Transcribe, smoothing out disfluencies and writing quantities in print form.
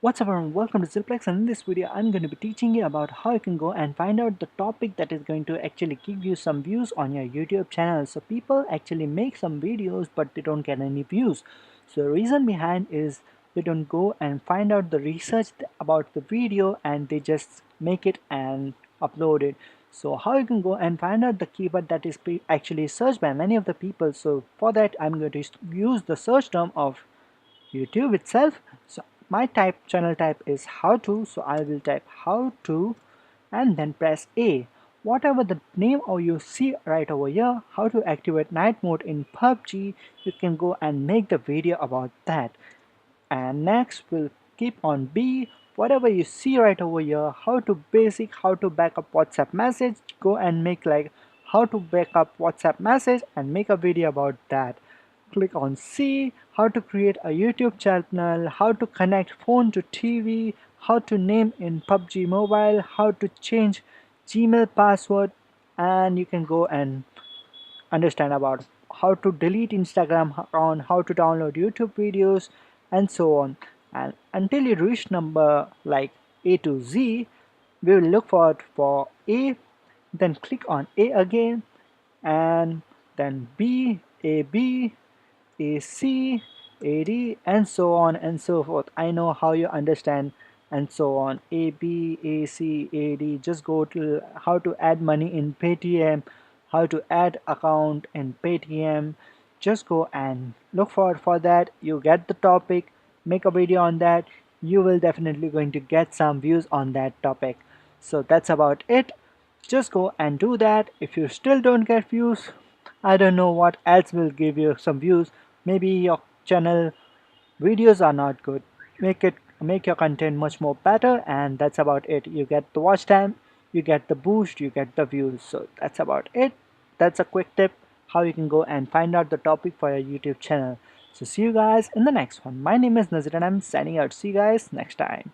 What's up everyone, welcome to ZealPlex, and in this video I'm going to be teaching you about how you can go and find out the topic that is going to actually give you some views on your YouTube channel. So people actually make some videos but they don't get any views. So the reason behind is they don't go and find out the research about the video and they just make it and upload it. So how you can go and find out the keyword that is actually searched by many of the people. So for that I'm going to use the search term of YouTube itself. So my channel type is how to, so I will type how to and then press A. Whatever the name or you see right over here, how to activate night mode in PUBG, you can go and make the video about that. And next we'll keep on B. Whatever you see right over here, how to basic, how to backup WhatsApp message, go and make like how to backup WhatsApp message and make a video about that. Click on C, how to create a YouTube channel, how to connect phone to TV, how to name in PUBG Mobile, how to change Gmail password, and you can go and understand about how to delete Instagram account, how to download YouTube videos, and so on. And until you reach number like A to Z, we will look for A, then click on A again, and then B, AB, AC, AD, and so on and so forth. I know how you understand and so on. AB, AC, AD. Just go to how to add money in Paytm, how to add account in Paytm. Just go and look for that. You get the topic, make a video on that. You will definitely going to get some views on that topic. So that's about it. Just go and do that. If you still don't get views, I don't know what else will give you some views. Maybe your channel videos are not good. Make your content much more better, and that's about it. You get the watch time, you get the boost, you get the views. So that's about it. That's a quick tip how you can go and find out the topic for your YouTube channel. So see you guys in the next one. My name is Nazir and I'm signing out. See you guys next time.